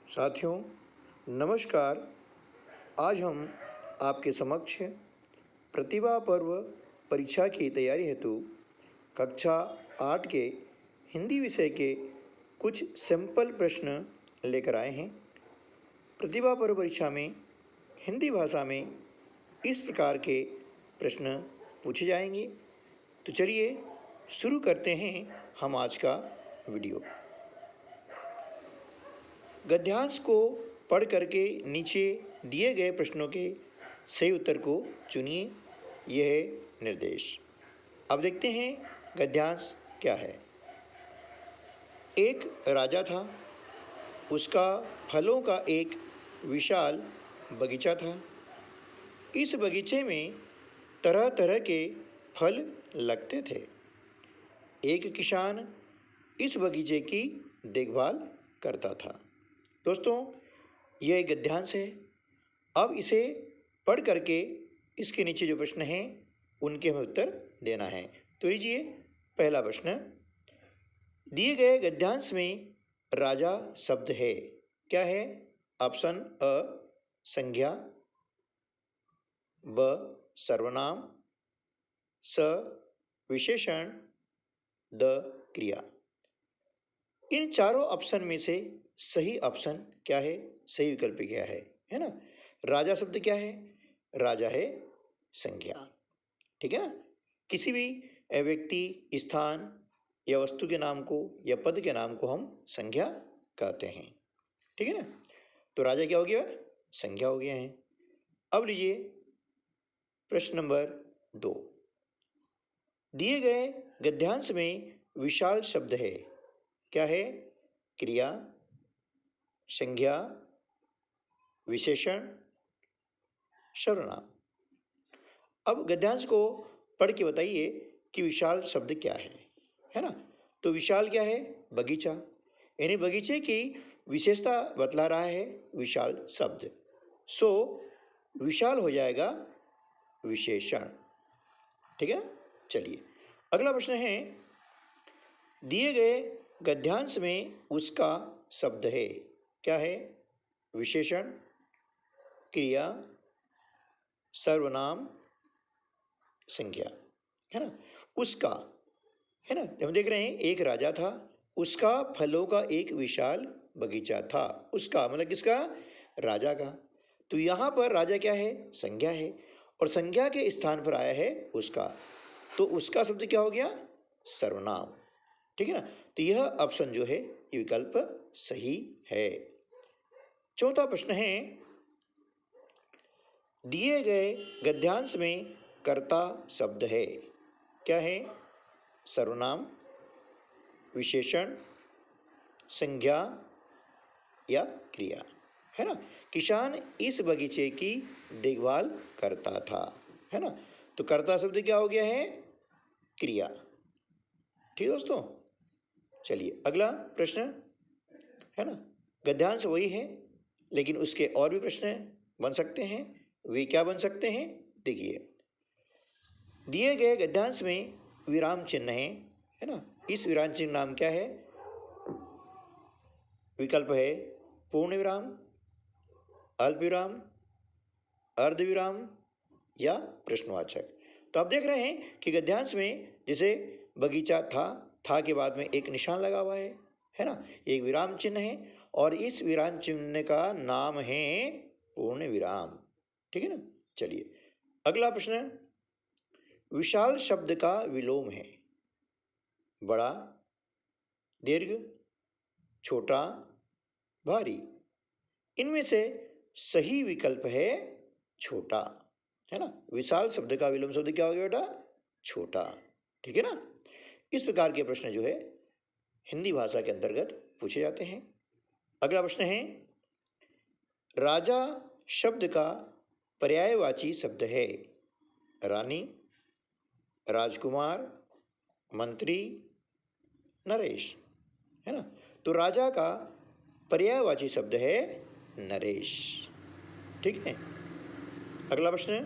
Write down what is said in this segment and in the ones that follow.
साथियों नमस्कार। आज हम आपके समक्ष प्रतिभा पर्व परीक्षा की तैयारी हेतु कक्षा 8 के हिंदी विषय के कुछ सैंपल प्रश्न लेकर आए हैं। प्रतिभा पर्व परीक्षा में हिंदी भाषा में इस प्रकार के प्रश्न पूछे जाएंगे। तो चलिए शुरू करते हैं हम आज का वीडियो। गद्यांश को पढ़ करके नीचे दिए गए प्रश्नों के सही उत्तर को चुनिए। यह है निर्देश। अब देखते हैं गद्यांश क्या है। एक राजा था, उसका फलों का एक विशाल बगीचा था। इस बगीचे में तरह तरह के फल लगते थे। एक किसान इस बगीचे की देखभाल करता था। दोस्तों, यह एक गद्यांश है। अब इसे पढ़ करके इसके नीचे जो प्रश्न हैं उनके हमें उत्तर देना है। तो लीजिए पहला प्रश्न। दिए गए गद्यांश में राजा शब्द है, क्या है? ऑप्शन अ संज्ञा, ब सर्वनाम, स विशेषण, द क्रिया। इन चारों ऑप्शन में से सही ऑप्शन क्या है? सही विकल्प क्या है ना? राजा शब्द क्या है? राजा है संज्ञा। ठीक है ना? किसी भी व्यक्ति, स्थान या वस्तु के नाम को या पद के नाम को हम संज्ञा कहते हैं। ठीक है ना? तो राजा क्या हो गया? संज्ञा हो गया है। अब लीजिए प्रश्न नंबर 2। दिए गए गद्यांश में विशाल शब्द है, क्या है? क्रिया, संज्ञा, विशेषण, सर्वनाम। अब गद्यांश को पढ़ के बताइए कि विशाल शब्द क्या है ना? तो विशाल क्या है? बगीचा, यानी बगीचे की विशेषता बतला रहा है विशाल शब्द। सो विशाल हो जाएगा विशेषण। ठीक है ना? चलिए अगला प्रश्न है। दिए गए गद्यांश में उसका शब्द है, क्या है? विशेषण, क्रिया, सर्वनाम, संज्ञा। है ना? उसका, है ना? हम देख रहे हैं एक राजा था, उसका फलों का एक विशाल बगीचा था। उसका मतलब किसका? राजा का। तो यहाँ पर राजा क्या है? संज्ञा है, और संज्ञा के स्थान पर आया है उसका। तो उसका शब्द क्या हो गया? सर्वनाम। ठीक है ना? तो यह ऑप्शन जो है ये विकल्प सही है। चौथा प्रश्न है। दिए गए गद्यांश में कर्ता शब्द है, क्या है? सर्वनाम, विशेषण, संज्ञा या क्रिया। है ना? किसान इस बगीचे की देखभाल करता था। है ना? तो कर्ता शब्द क्या हो गया है? क्रिया। ठीक दोस्तों, चलिए अगला प्रश्न। है ना? गद्यांश वही है, लेकिन उसके और भी प्रश्न बन सकते हैं। वे क्या बन सकते हैं? देखिए, दिए गए गद्यांश में विराम चिन्ह है ना? इस विराम चिन्ह नाम क्या है? विकल्प है पूर्ण विराम, अल्प विराम, अर्ध विराम या प्रश्नवाचक। तो आप देख रहे हैं कि गद्यांश में जैसे बगीचा था के बाद में एक निशान लगा हुआ है ना? एक विराम चिन्ह है, और इस विराम चिन्ह का नाम है पूर्ण विराम। ठीक है ना? चलिए अगला प्रश्न। विशाल शब्द का विलोम है, बड़ा, दीर्घ, छोटा, भारी। इनमें से सही विकल्प है छोटा। है ना? विशाल शब्द का विलोम शब्द क्या हो गया बेटा? छोटा। ठीक है ना? इस प्रकार के प्रश्न जो है हिंदी भाषा के अंतर्गत पूछे जाते हैं। अगला प्रश्न है। राजा शब्द का पर्यायवाची शब्द है, रानी, राजकुमार, मंत्री, नरेश। है ना? तो राजा का पर्यायवाची शब्द है नरेश। ठीक है? अगला प्रश्न।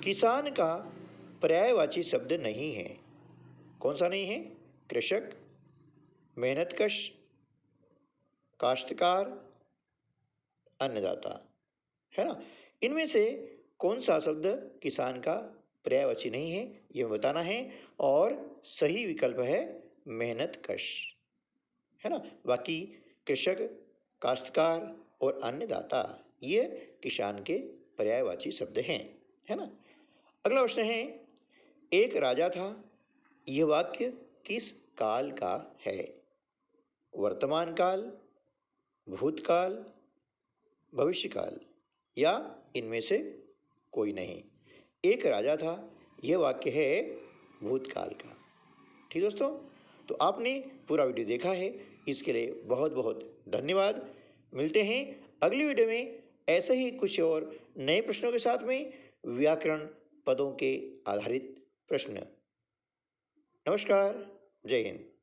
किसान का पर्यायवाची शब्द नहीं है, कौन सा नहीं है? कृषक, मेहनतकश, काश्तकार, अन्नदाता, है ना। इनमें से कौन सा शब्द किसान का पर्यायवाची नहीं है, ये बताना है। और सही विकल्प है मेहनतकश, है ना। बाकी कृषक, काश्तकार और अन्नदाता ये किसान के पर्यायवाची शब्द हैं, है ना। अगला प्रश्न है, एक राजा था, यह वाक्य किस काल का है? वर्तमान काल, भूतकाल, भविष्यकाल या इनमें से कोई नहीं। एक राजा था, यह वाक्य है भूतकाल का। ठीक दोस्तों, तो आपने पूरा वीडियो देखा है, इसके लिए बहुत बहुत धन्यवाद। मिलते हैं अगली वीडियो में ऐसे ही कुछ और नए प्रश्नों के साथ में, व्याकरण पदों के आधारित प्रश्न। नमस्कार, जय हिंद।